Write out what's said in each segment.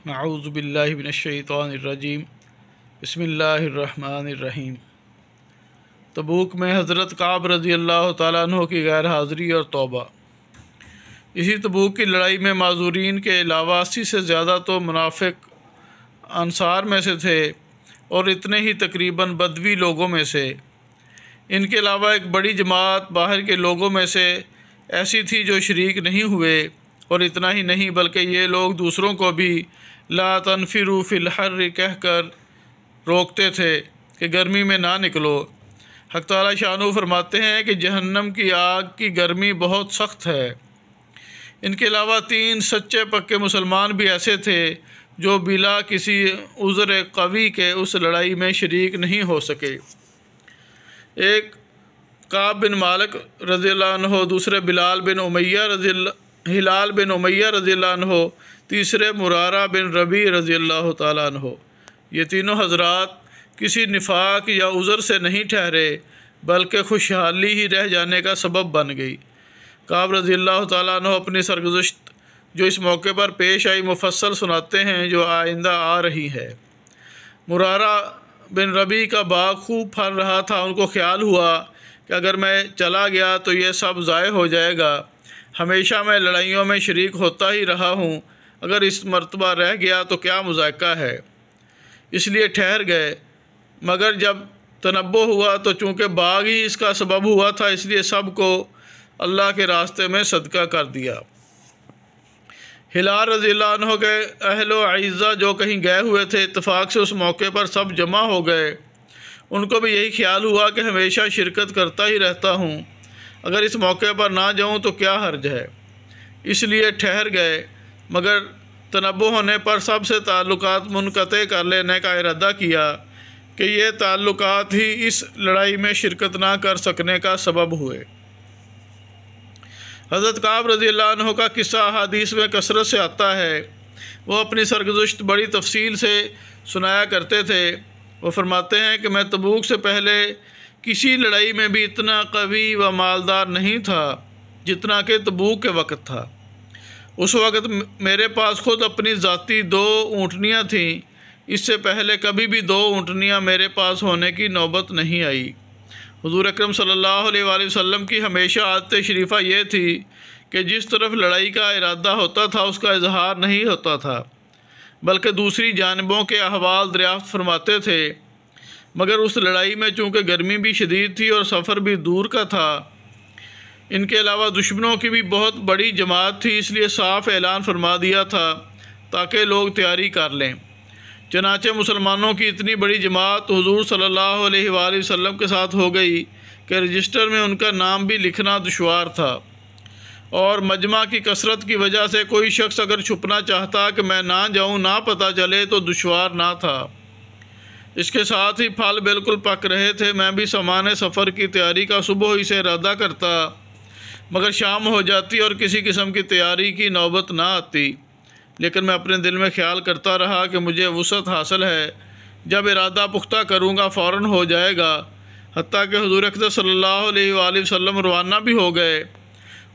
اعوذ باللہ من الشیطان الرجیم بسم اللہ الرحمن الرحیم۔ تبوک میں حضرت کعب رضی اللہ تعالیٰ عنہ کی غیر حاضری اور توبہ۔ اسی تبوک کی لڑائی میں معذورین کے علاوہ 80 سے زیادہ تو منافق انصار میں سے تھے اور اتنے ہی تقریباً بدوی لوگوں میں سے۔ ان کے علاوہ ایک بڑی جماعت باہر کے لوگوں میں سے ایسی تھی جو شریک نہیں ہوئے، اور اتنا ہی نہیں بلکہ یہ لوگ دوسروں کو بھی لا تنفروا فی الحر کہہ کر روکتے تھے کہ گرمی میں نہ نکلو۔ حق تعالیٰ شانہ فرماتے ہیں کہ جہنم کی آگ کی گرمی بہت سخت ہے۔ ان کے علاوہ 3 سچے پکے مسلمان بھی ایسے تھے جو بلا کسی عذر قوی کے اس لڑائی میں شریک نہیں ہو سکے۔ ایک کعب بن مالک رضی اللہ عنہ، دوسرے ہلال بن امیہ رضی اللہ عنہ، تیسرے مرارہ بن ربیع رضی اللہ تعالیٰ عنہ۔ یہ تینوں حضرات کسی نفاق یا عذر سے نہیں ٹھہرے بلکہ خوشحالی ہی رہ جانے کا سبب بن گئی۔ کعب رضی اللہ تعالیٰ عنہ اپنی سرگزشت جو اس موقع پر پیش آئی مفصل سناتے ہیں، جو آئندہ آ رہی ہے۔ مرارہ بن ربیع کا باغ خوب پھل رہا تھا۔ ان کو خیال ہوا کہ اگر میں چلا گیا تو یہ سب ضائع ہو جائے گا۔ ہمیشہ میں لڑائیوں میں شریک ہوتا ہی رہا ہوں، اگر اس مرتبہ رہ گیا تو کیا مذائقہ ہے، اس لیے ٹھہر گئے۔ مگر جب تنبہ ہوا تو چونکہ باغ ہی اس کا سبب ہوا تھا، اس لیے سب کو اللہ کے راستے میں صدقہ کر دیا۔ ہلال رضی اللہ عنہ کے اہل و اعزہ جو کہیں گئے ہوئے تھے، اتفاق سے اس موقع پر سب جمع ہو گئے۔ ان کو بھی یہی خیال ہوا کہ ہمیشہ شرکت کرتا ہی رہتا ہوں، اگر اس موقع پر نہ جاؤں تو کیا حرج ہے، اس لیے ٹھہر گئے۔ مگر تنبہ ہونے پر سب سے تعلقات منقطع کر لینے کا ارادہ کیا کہ یہ تعلقات ہی اس لڑائی میں شرکت نہ کر سکنے کا سبب ہوئے۔ حضرت کعب رضی اللہ عنہ کا قصہ احادیث میں کثرت سے آتا ہے۔ وہ اپنی سرگزشت بڑی تفصیل سے سنایا کرتے تھے۔ وہ فرماتے ہیں کہ میں تبوک سے پہلے کسی لڑائی میں بھی اتنا قوی و مالدار نہیں تھا جتنا کہ تبوک کے وقت تھا۔ اس وقت میرے پاس خود اپنی ذاتی 2 اونٹنیاں تھیں۔ اس سے پہلے کبھی بھی 2 اونٹنیاں میرے پاس ہونے کی نوبت نہیں آئی۔ حضور اکرم صلی اللہ علیہ وآلہ وسلم کی ہمیشہ عادت شریفہ یہ تھی کہ جس طرف لڑائی کا ارادہ ہوتا تھا اس کا اظہار نہیں ہوتا تھا، بلکہ دوسری جانبوں کے احوال دریافت فرماتے تھے۔ مگر اس لڑائی میں چونکہ گرمی بھی شدید تھی اور سفر بھی دور کا تھا، ان کے علاوہ دشمنوں کی بھی بہت بڑی جماعت تھی، اس لیے صاف اعلان فرما دیا تھا تاکہ لوگ تیاری کر لیں۔ چنانچہ مسلمانوں کی اتنی بڑی جماعت حضور صلی اللہ علیہ وآلہ وسلم کے ساتھ ہو گئی کہ رجسٹر میں ان کا نام بھی لکھنا دشوار تھا، اور مجمع کی کثرت کی وجہ سے کوئی شخص اگر چھپنا چاہتا کہ میں نہ جاؤں نہ پتہ چلے تو دشوار نہ تھا۔ اس کے ساتھ ہی پھل بالکل پک رہے تھے۔ میں بھی سامان سفر کی تیاری کا صبح ہی سے ارادہ کرتا، مگر شام ہو جاتی اور کسی قسم کی تیاری کی نوبت نہ آتی۔ لیکن میں اپنے دل میں خیال کرتا رہا کہ مجھے وسعت حاصل ہے، جب ارادہ پختہ کروں گا فوراً ہو جائے گا۔ حتیٰ کہ حضور اکرم صلی اللہ علیہ وآلہ وسلم روانہ بھی ہو گئے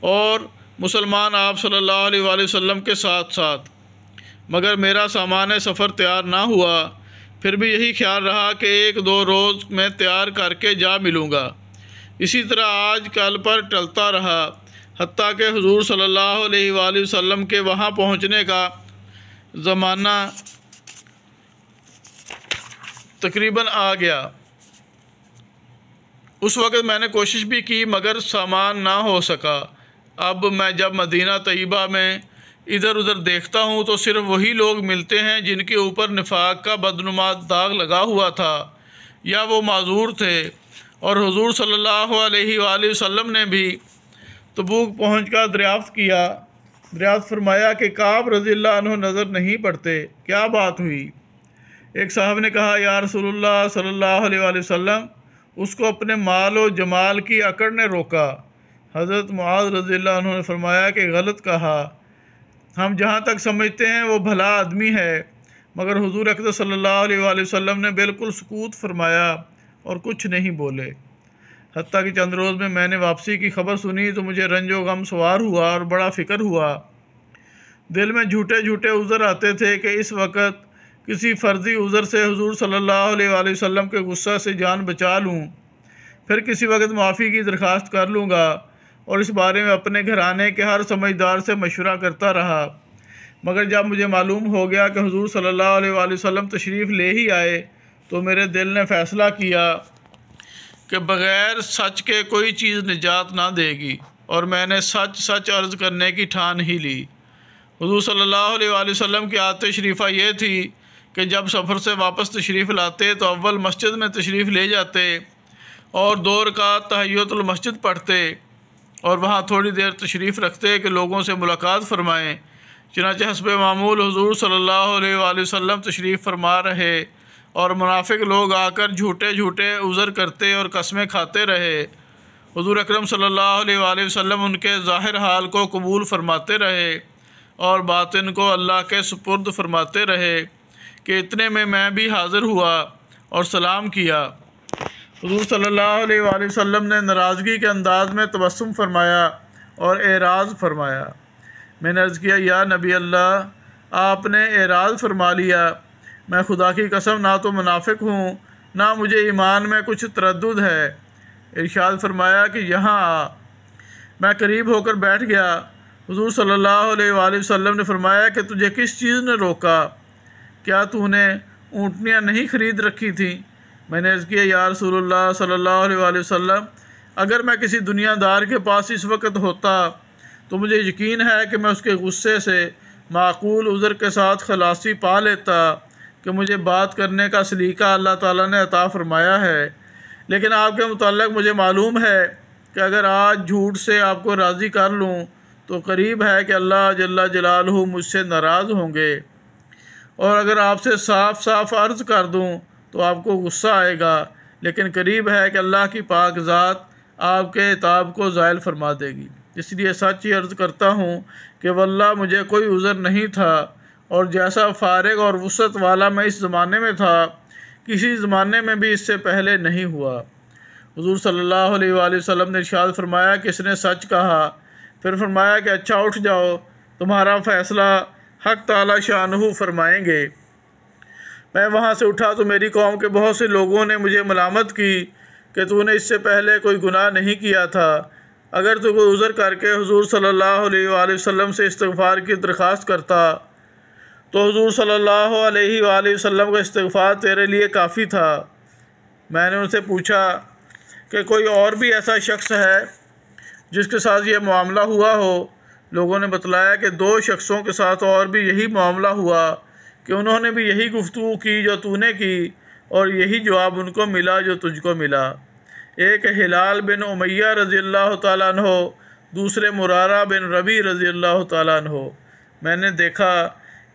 اور مسلمان آپ صلی اللہ علیہ وآلہ وسلم کے ساتھ ساتھ، مگر میرا سامان سفر تیار نہ ہوا۔ پھر بھی یہی خیال رہا کہ 1-2 روز میں تیار کر کے جا ملوں گا۔ اسی طرح آج کل پر ٹلتا رہا، حتیٰ کہ حضور صلی اللہ علیہ وآلہ وسلم کے وہاں پہنچنے کا زمانہ تقریباً آ گیا۔ اس وقت میں نے کوشش بھی کی مگر سامان نہ ہو سکا۔ اب میں جب مدینہ طیبہ میں ادھر ادھر دیکھتا ہوں تو صرف وہی لوگ ملتے ہیں جن کے اوپر نفاق کا بدنما داغ لگا ہوا تھا یا وہ معذور تھے، اور حضور صلی اللہ علیہ وآلہ وسلم نے بھی تبوک پہنچ کر دریافت فرمایا کہ کعب رضی اللہ عنہ نظر نہیں پڑتے، کیا بات ہوئی؟ ایک صاحب نے کہا، یا رسول اللہ صلی اللہ علیہ وآلہ وسلم، اس کو اپنے مال و جمال کی اکڑ نے روکا۔ حضرت معاذ رضی اللہ عنہ نے فرمایا کہ غلط کہا، ہم جہاں تک سمجھتے ہیں وہ بھلا آدمی ہے۔ مگر حضور اکرم صلی اللہ علیہ وآلہ وسلم نے بالکل سکوت فرمایا اور کچھ نہیں بولے۔ حتیٰ کہ چند روز میں نے واپسی کی خبر سنی تو مجھے رنج و غم سوار ہوا اور بڑا فکر ہوا۔ دل میں جھوٹے جھوٹے عذر آتے تھے کہ اس وقت کسی فرضی عذر سے حضور صلی اللہ علیہ وآلہ وسلم کے غصہ سے جان بچا لوں، پھر کسی وقت معافی کی درخواست کر لوں گا، اور اس بارے میں اپنے گھرانے کے ہر سمجھدار سے مشورہ کرتا رہا۔ مگر جب مجھے معلوم ہو گیا کہ حضور صلی اللہ علیہ وآلہ وسلم تشریف لے ہی آئے تو میرے دل نے فیصلہ کیا کہ بغیر سچ کے کوئی چیز نجات نہ دے گی، اور میں نے سچ سچ عرض کرنے کی ٹھان ہی لی۔ حضور صلی اللہ علیہ وآلہ وسلم کی عادت شریفہ یہ تھی کہ جب سفر سے واپس تشریف لاتے تو اول مسجد میں تشریف لے جاتے اور 2 رکعت تحیۃ المسجد پڑھتے اور وہاں تھوڑی دیر تشریف رکھتے کہ لوگوں سے ملاقات فرمائیں۔ چنانچہ حسب معمول حضور صلی اللہ علیہ وآلہ وسلم تشریف فرما رہے اور منافق لوگ آ کر جھوٹے جھوٹے عذر کرتے اور قسمیں کھاتے رہے۔ حضور اکرم صلی اللہ علیہ وآلہ وسلم ان کے ظاہر حال کو قبول فرماتے رہے اور باطن کو اللہ کے سپرد فرماتے رہے کہ اتنے میں بھی حاضر ہوا اور سلام کیا۔ حضور صلی اللہ علیہ وآلہ وسلم نے ناراضگی کے انداز میں تبسم فرمایا اور اعراض فرمایا۔ میں نے عرض کیا، یا نبی اللہ، آپ نے اعراض فرما لیا، میں خدا کی قسم نہ تو منافق ہوں نہ مجھے ایمان میں کچھ تردد ہے۔ ارشاد فرمایا کہ یہاں آ۔ میں قریب ہو کر بیٹھ گیا۔ حضور صلی اللہ علیہ وآلہ وسلم نے فرمایا کہ تجھے کس چیز نے روکا؟ کیا تو نے اونٹنیاں نہیں خرید رکھی تھیں؟ میں نے عرض کیا، یا رسول اللہ صلی اللہ علیہ وآلہ وسلم، اگر میں کسی دنیا دار کے پاس اس وقت ہوتا تو مجھے یقین ہے کہ میں اس کے غصے سے معقول عذر کے ساتھ خلاصی پا لیتا کہ مجھے بات کرنے کا سلیقہ اللہ تعالیٰ نے عطا فرمایا ہے، لیکن آپ کے متعلق مجھے معلوم ہے کہ اگر آج جھوٹ سے آپ کو راضی کر لوں تو قریب ہے کہ اللہ جل جلالہ مجھ سے ناراض ہوں گے، اور اگر آپ سے صاف صاف عرض کر دوں تو آپ کو غصہ آئے گا، لیکن قریب ہے کہ اللہ کی پاک ذات آپ کے عتاب کو زائل فرما دے گی۔ اس لیے سچ ہی عرض کرتا ہوں کہ واللہ مجھے کوئی عذر نہیں تھا، اور جیسا فارغ اور وسعت والا میں اس زمانے میں تھا کسی زمانے میں بھی اس سے پہلے نہیں ہوا۔ حضور صلی اللہ علیہ وآلہ وسلم نے ارشاد فرمایا کہ اس نے سچ کہا۔ پھر فرمایا کہ اچھا اٹھ جاؤ، تمہارا فیصلہ حق تعالی شانہ فرمائیں گے۔ میں وہاں سے اٹھا تو میری قوم کے بہت سے لوگوں نے مجھے ملامت کی کہ تو نے اس سے پہلے کوئی گناہ نہیں کیا تھا، اگر تو کوئی عذر کر کے حضور صلی اللہ علیہ وآلہ وسلم سے استغفار کی درخواست کرتا تو حضور صلی اللہ علیہ وآلہ وسلم کا استغفار تیرے لیے کافی تھا۔ میں نے ان سے پوچھا کہ کوئی اور بھی ایسا شخص ہے جس کے ساتھ یہ معاملہ ہوا ہو؟ لوگوں نے بتلایا کہ 2 شخصوں کے ساتھ اور بھی یہی معاملہ ہوا کہ انہوں نے بھی یہی گفتگو کی جو تو نے کی، اور یہی جواب ان کو ملا جو تجھ کو ملا۔ ایک ہلال بن امیہ رضی اللہ تعالیٰ عنہ، دوسرے مرارہ بن ربیع رضی اللہ تعالیٰ عنہ۔ میں نے دیکھا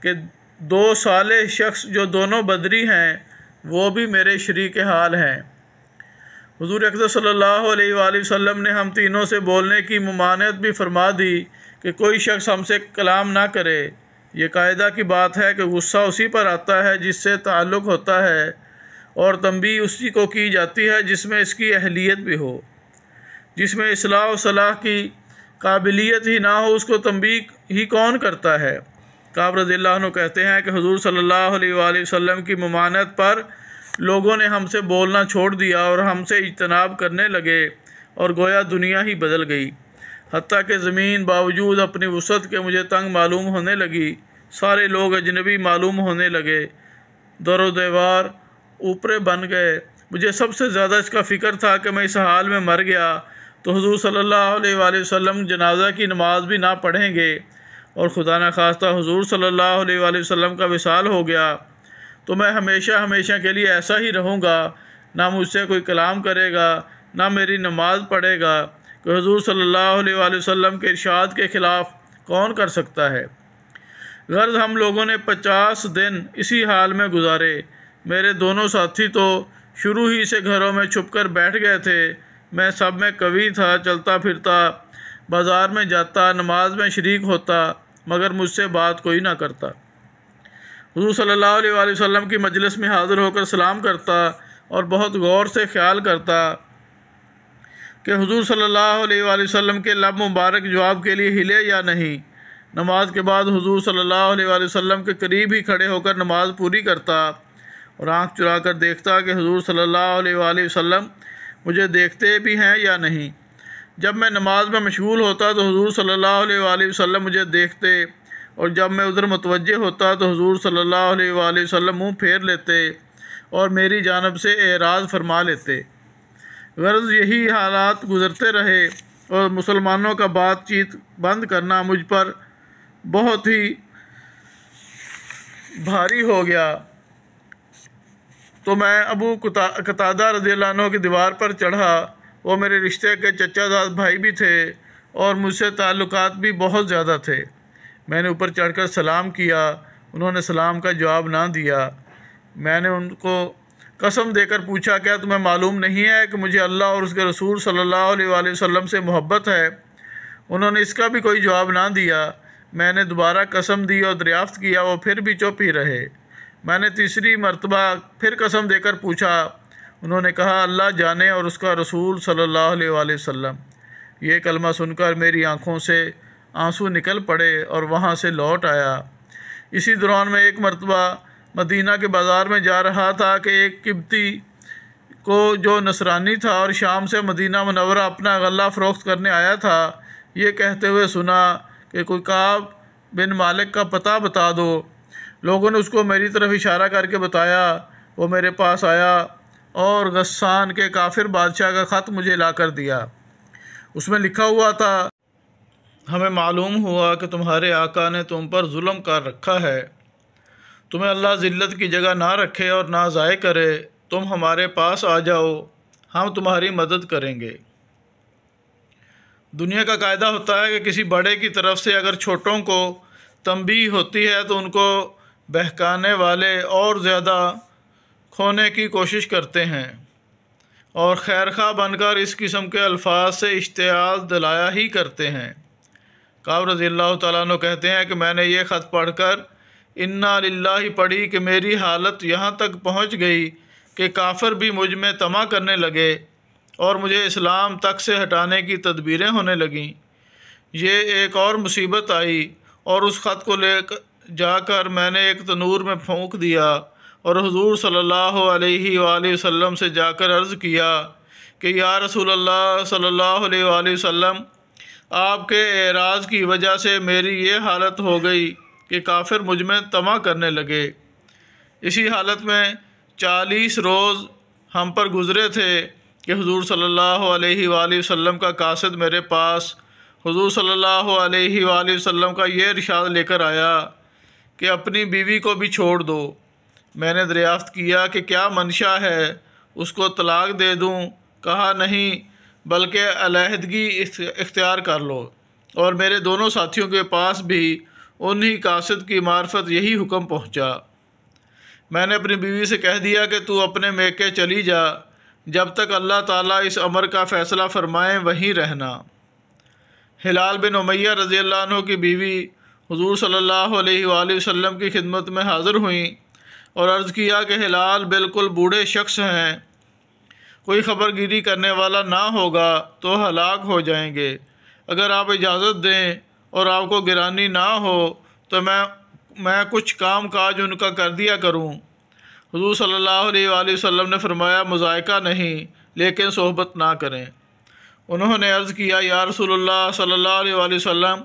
کہ 2 صالح شخص جو دونوں بدری ہیں وہ بھی میرے شریک حال ہیں۔ حضور اکرم صلی اللہ علیہ وآلہ وسلم نے ہم تینوں سے بولنے کی ممانعت بھی فرما دی کہ کوئی شخص ہم سے کلام نہ کرے۔ یہ قاعدہ کی بات ہے کہ غصہ اسی پر آتا ہے جس سے تعلق ہوتا ہے، اور تنبیہ اسی کو کی جاتی ہے جس میں اس کی اہلیت بھی ہو۔ جس میں اصلاح و صلاح کی قابلیت ہی نہ ہو اس کو تنبیہ ہی کون کرتا ہے؟ کعب رضی اللہ عنہ کہتے ہیں کہ حضور صلی اللہ علیہ وآلہ وسلم کی ممانعت پر لوگوں نے ہم سے بولنا چھوڑ دیا اور ہم سے اجتناب کرنے لگے، اور گویا دنیا ہی بدل گئی، حتیٰ کہ زمین باوجود اپنی وسعت کے مجھے تنگ معلوم ہونے لگی۔ سارے لوگ اجنبی معلوم ہونے لگے، در و دیوار اوپرے بن گئے۔ مجھے سب سے زیادہ اس کا فکر تھا کہ میں اس حال میں مر گیا تو حضور صلی اللہ علیہ وآلہ وسلم جنازہ کی نماز بھی نہ پڑھیں گے، اور خدا نخواستہ حضور صلی اللہ علیہ وآلہ وسلم کا وصال ہو گیا تو میں ہمیشہ ہمیشہ کے لیے ایسا ہی رہوں گا، نہ مجھ سے کوئی کلام کرے گا نہ میری نماز پڑھے گا، کہ حضور صلی اللہ علیہ وآلہ وسلم کے ارشاد کے خلاف کون کر سکتا ہے؟ غرض ہم لوگوں نے 50 دن اسی حال میں گزارے۔ میرے دونوں ساتھی تو شروع ہی سے گھروں میں چھپ کر بیٹھ گئے تھے، میں سب میں قوی تھا، چلتا پھرتا، بازار میں جاتا، نماز میں شریک ہوتا، مگر مجھ سے بات کوئی نہ کرتا۔ حضور صلی اللہ علیہ وآلہ وسلم کی مجلس میں حاضر ہو کر سلام کرتا اور بہت غور سے خیال کرتا کہ حضور صلی اللہ علیہ وآلہ وسلم کے لب مبارک جواب کے لیے ہلے یا نہیں۔ نماز کے بعد حضور صلی اللہ علیہ وآلہ وسلم کے قریب ہی کھڑے ہو کر نماز پوری کرتا اور آنکھ چرا کر دیکھتا کہ حضور صلی اللہ علیہ وآلہ وسلم مجھے دیکھتے بھی ہیں یا نہیں۔ جب میں نماز میں مشغول ہوتا تو حضور صلی اللہ علیہ وآلہ وسلم مجھے دیکھتے، اور جب میں ادھر متوجہ ہوتا تو حضور صلی اللہ علیہ وآلہ وسلم منہ پھیر لیتے اور میری جانب سے اعراض فرما لیتے۔ غرض یہی حالات گزرتے رہے اور مسلمانوں کا بات چیت بند کرنا مجھ پر بہت ہی بھاری ہو گیا، تو میں ابو قتادہ رضی اللہ عنہ کی دیوار پر چڑھا۔ وہ میرے رشتے کے چچا زاد بھائی بھی تھے اور مجھ سے تعلقات بھی بہت زیادہ تھے۔ میں نے اوپر چڑھ کر سلام کیا، انہوں نے سلام کا جواب نہ دیا۔ میں نے ان کو قسم دے کر پوچھا، کیا تمہیں معلوم نہیں ہے کہ مجھے اللہ اور اس کے رسول صلی اللہ علیہ وآلہ وسلم سے محبت ہے؟ انہوں نے اس کا بھی کوئی جواب نہ دیا۔ میں نے دوبارہ قسم دی اور دریافت کیا، وہ پھر بھی چپ ہی رہے۔ میں نے تیسری مرتبہ پھر قسم دے کر پوچھا، انہوں نے کہا اللہ جانے اور اس کا رسول صلی اللہ علیہ وآلہ وسلم۔ یہ کلمہ سن کر میری آنکھوں سے آنسو نکل پڑے اور وہاں سے لوٹ آیا۔ اسی دوران میں ایک مرتبہ مدینہ کے بازار میں جا رہا تھا کہ ایک قبطی کو جو نصرانی تھا اور شام سے مدینہ منورہ اپنا غلہ فروخت کرنے آیا تھا، یہ کہتے ہوئے سنا کہ کوئی کعب بن مالک کا پتہ بتا دو۔ لوگوں نے اس کو میری طرف اشارہ کر کے بتایا۔ وہ میرے پاس آیا اور غسان کے کافر بادشاہ کا خط مجھے لا کر دیا۔ اس میں لکھا ہوا تھا، ہمیں معلوم ہوا کہ تمہارے آقا نے تم پر ظلم کر رکھا ہے، تمہیں اللہ ذلت کی جگہ نہ رکھے اور نہ ضائع کرے، تم ہمارے پاس آ جاؤ، ہم تمہاری مدد کریں گے۔ دنیا کا قاعدہ ہوتا ہے کہ کسی بڑے کی طرف سے اگر چھوٹوں کو تنبیہ ہوتی ہے تو ان کو بہکانے والے اور زیادہ کھونے کی کوشش کرتے ہیں اور خیرخواہ بن کر اس قسم کے الفاظ سے اشتعال دلایا ہی کرتے ہیں۔ کعب رضی اللہ تعالیٰ عنہ کہتے ہیں کہ میں نے یہ خط پڑھ کر انا للہ پڑھی کہ میری حالت یہاں تک پہنچ گئی کہ کافر بھی مجھ میں طمع کرنے لگے اور مجھے اسلام تک سے ہٹانے کی تدبیریں ہونے لگیں۔ یہ ایک اور مصیبت آئی اور اس خط کو لے جا کر میں نے ایک تنور میں پھونک دیا اور حضور صلی اللہ علیہ وآلہ وسلم سے جا کر عرض کیا کہ یا رسول اللہ صلی اللہ علیہ وآلہ وسلم، آپ کے اعراض کی وجہ سے میری یہ حالت ہو گئی کہ کافر مجھ میں طمع کرنے لگے۔ اسی حالت میں 40 روز ہم پر گزرے تھے کہ حضور صلی اللہ علیہ وآلہ وسلم کا قاصد میرے پاس حضور صلی اللہ علیہ وآلہ وسلم کا یہ ارشاد لے کر آیا کہ اپنی بیوی کو بھی چھوڑ دو۔ میں نے دریافت کیا کہ کیا منشا ہے، اس کو طلاق دے دوں؟ کہا نہیں، بلکہ علیحدگی اختیار کر لو۔ اور میرے دونوں ساتھیوں کے پاس بھی انہی قاصد کی معرفت یہی حکم پہنچا۔ میں نے اپنی بیوی سے کہہ دیا کہ تو اپنے میکے چلی جا، جب تک اللہ تعالیٰ اس امر کا فیصلہ فرمائے وہیں رہنا۔ ہلال بن امیہ رضی اللہ عنہ کی بیوی حضور صلی اللہ علیہ وآلہ وسلم کی خدمت میں حاضر ہوئیں اور عرض کیا کہ ہلال بالکل بوڑھے شخص ہیں، کوئی خبر گیری کرنے والا نہ ہوگا تو ہلاک ہو جائیں گے۔ اگر آپ اجازت دیں اور آپ کو گرانی نہ ہو تو میں کچھ کام کاج ان کا کر دیا کروں۔ حضور صلی اللہ علیہ وآلہ وسلم نے فرمایا مذائقہ نہیں، لیکن صحبت نہ کریں۔ انہوں نے عرض کیا یا رسول اللہ صلی اللہ علیہ وآلہ وسلم،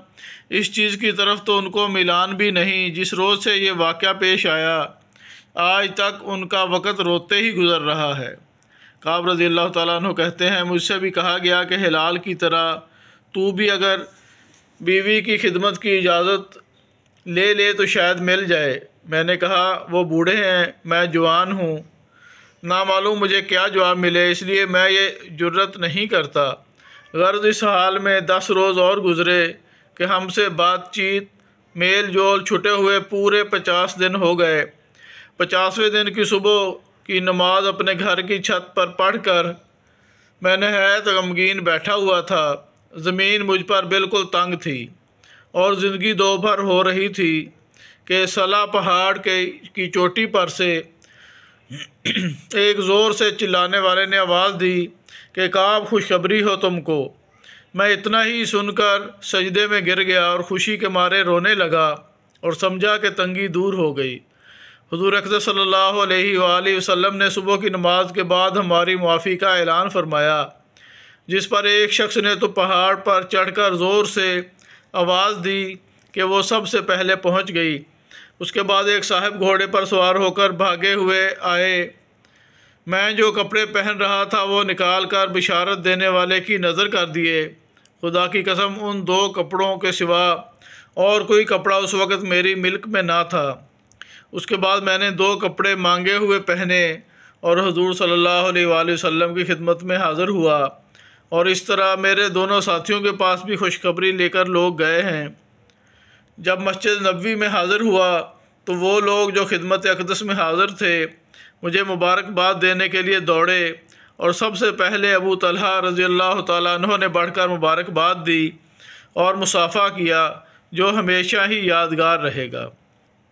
اس چیز کی طرف تو ان کو میلان بھی نہیں، جس روز سے یہ واقعہ پیش آیا آج تک ان کا وقت روتے ہی گزر رہا ہے۔ کعب رضی اللہ تعالیٰ عنہ کہتے ہیں مجھ سے بھی کہا گیا کہ ہلال کی طرح تو بھی اگر بیوی کی خدمت کی اجازت لے تو شاید مل جائے۔ میں نے کہا وہ بوڑھے ہیں، میں جوان ہوں، نامعلوم مجھے کیا جواب ملے، اس لیے میں یہ جرت نہیں کرتا۔ غرض اس حال میں 10 روز اور گزرے کہ ہم سے بات چیت میل جول چھٹے ہوئے پورے 50 دن ہو گئے۔ 50ویں دن کی صبح کی نماز اپنے گھر کی چھت پر پڑھ کر میں نہایت غمگین بیٹھا ہوا تھا۔ زمین مجھ پر بالکل تنگ تھی اور زندگی دو بھر ہو رہی تھی کہ صلا پہاڑ کی چوٹی پر سے ایک زور سے چلانے والے نے آواز دی کہ کعب خوشخبری ہو تم کو، میں اتنا ہی سن کر سجدے میں گر گیا اور خوشی کے مارے رونے لگا اور سمجھا کہ تنگی دور ہو گئی۔ حضور اقدس صلی اللہ علیہ وآلہ وسلم نے صبح کی نماز کے بعد ہماری معافی کا اعلان فرمایا، جس پر ایک شخص نے تو پہاڑ پر چڑھ کر زور سے آواز دی کہ وہ سب سے پہلے پہنچ گئی۔ اس کے بعد ایک صاحب گھوڑے پر سوار ہو کر بھاگے ہوئے آئے۔ میں جو کپڑے پہن رہا تھا وہ نکال کر بشارت دینے والے کی نظر کر دیے۔ خدا کی قسم ان 2 کپڑوں کے سوا اور کوئی کپڑا اس وقت میری ملک میں نہ تھا۔ اس کے بعد میں نے 2 کپڑے مانگے ہوئے پہنے اور حضور صلی اللہ علیہ وآلہ وسلم کی خدمت میں حاضر ہوا، اور اس طرح میرے دونوں ساتھیوں کے پاس بھی خوشخبری لے کر لوگ گئے ہیں۔ جب مسجد نبوی میں حاضر ہوا تو وہ لوگ جو خدمت اقدس میں حاضر تھے مجھے مبارکباد دینے کے لیے دوڑے، اور سب سے پہلے ابو طلحہ رضی اللہ تعالیٰ عنہ نے بڑھ کر مبارکباد دی اور مصافحہ کیا، جو ہمیشہ ہی یادگار رہے گا۔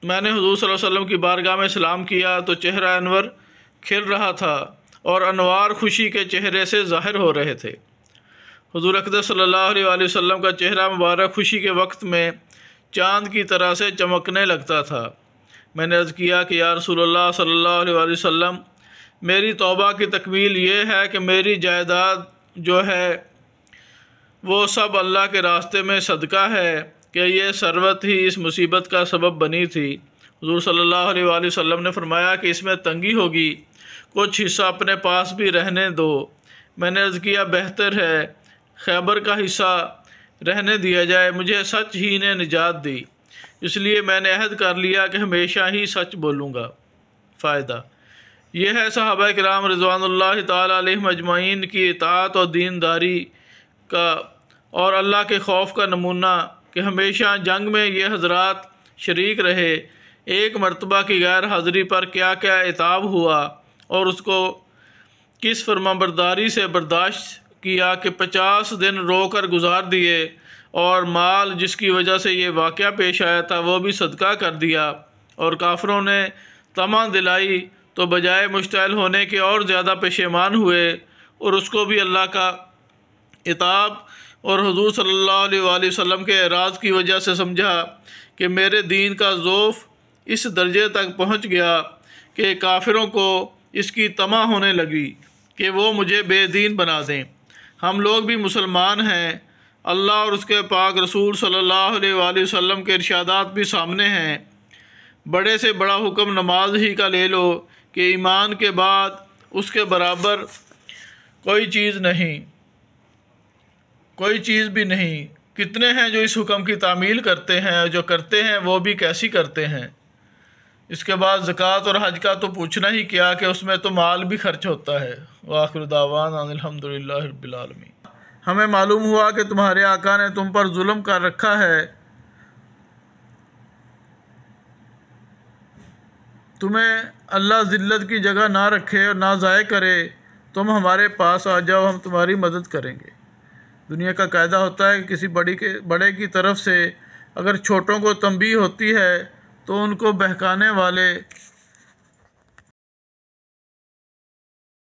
میں نے حضور صلی اللہ علیہ وسلم کی بارگاہ میں سلام کیا تو چہرہ انور کھل رہا تھا اور انوار خوشی کے چہرے سے ظاہر ہو رہے تھے۔ حضور اقدس صلی اللہ علیہ وآلہ وسلم کا چہرہ مبارک خوشی کے وقت میں چاند کی طرح سے چمکنے لگتا تھا۔ میں نے عرض کیا کہ یا رسول اللہ صلی اللہ علیہ وآلہ وسلم، میری توبہ کی تکمیل یہ ہے کہ میری جائیداد جو ہے وہ سب اللہ کے راستے میں صدقہ ہے کہ یہ ثروت ہی اس مصیبت کا سبب بنی تھی۔ حضور صلی اللہ علیہ وآلہ وسلم نے فرمایا کہ اس میں تنگی ہوگی، کچھ حصہ اپنے پاس بھی رہنے دو۔ میں نے عرض کیا بہتر ہے خیبر کا حصہ رہنے دیا جائے، مجھے سچ ہی نے نجات دی، اس لیے میں نے عہد کر لیا کہ ہمیشہ ہی سچ بولوں گا۔ فائدہ یہ ہے صحابہ کرام رضوان اللہ تعالیٰ علیہم اجمعین کی اطاعت اور دینداری کا اور اللہ کے خوف کا نمونہ کہ ہمیشہ جنگ میں یہ حضرات شریک رہے۔ ایک مرتبہ کی غیر حاضری پر کیا کیا عتاب ہوا اور اس کو کس فرمانبرداری سے برداشت کیا کہ 50 دن رو کر گزار دیے، اور مال جس کی وجہ سے یہ واقعہ پیش آیا تھا وہ بھی صدقہ کر دیا، اور کافروں نے طمع دلائی تو بجائے مشتعل ہونے کے اور زیادہ پشیمان ہوئے، اور اس کو بھی اللہ کا عتاب اور حضور صلی اللہ علیہ وآلہ وسلم کے اعراض کی وجہ سے سمجھا کہ میرے دین کا ذوف اس درجے تک پہنچ گیا کہ کافروں کو اس کی طمع ہونے لگی کہ وہ مجھے بے دین بنا دیں۔ ہم لوگ بھی مسلمان ہیں، اللہ اور اس کے پاک رسول صلی اللہ علیہ وآلہ وسلم کے ارشادات بھی سامنے ہیں۔ بڑے سے بڑا حکم نماز ہی کا لے لو کہ ایمان کے بعد اس کے برابر کوئی چیز بھی نہیں۔ کتنے ہیں جو اس حکم کی تعمیل کرتے ہیں، جو کرتے ہیں وہ بھی کیسی کرتے ہیں۔ اس کے بعد زکوٰۃ اور حج کا تو پوچھنا ہی کیا کہ اس میں تو مال بھی خرچ ہوتا ہے۔ وآخر دعوانا ان الحمدللہ رب العالمین۔ ہمیں معلوم ہوا کہ تمہارے آقا نے تم پر ظلم کر رکھا ہے، تمہیں اللہ ذلت کی جگہ نہ رکھے اور نہ ضائع کرے، تم ہمارے پاس آ جاؤ، ہم تمہاری مدد کریں گے۔ دنیا کا قاعدہ ہوتا ہے کہ کسی بڑے کی طرف سے اگر چھوٹوں کو تنبیہ ہوتی ہے تو ان کو بہکانے والے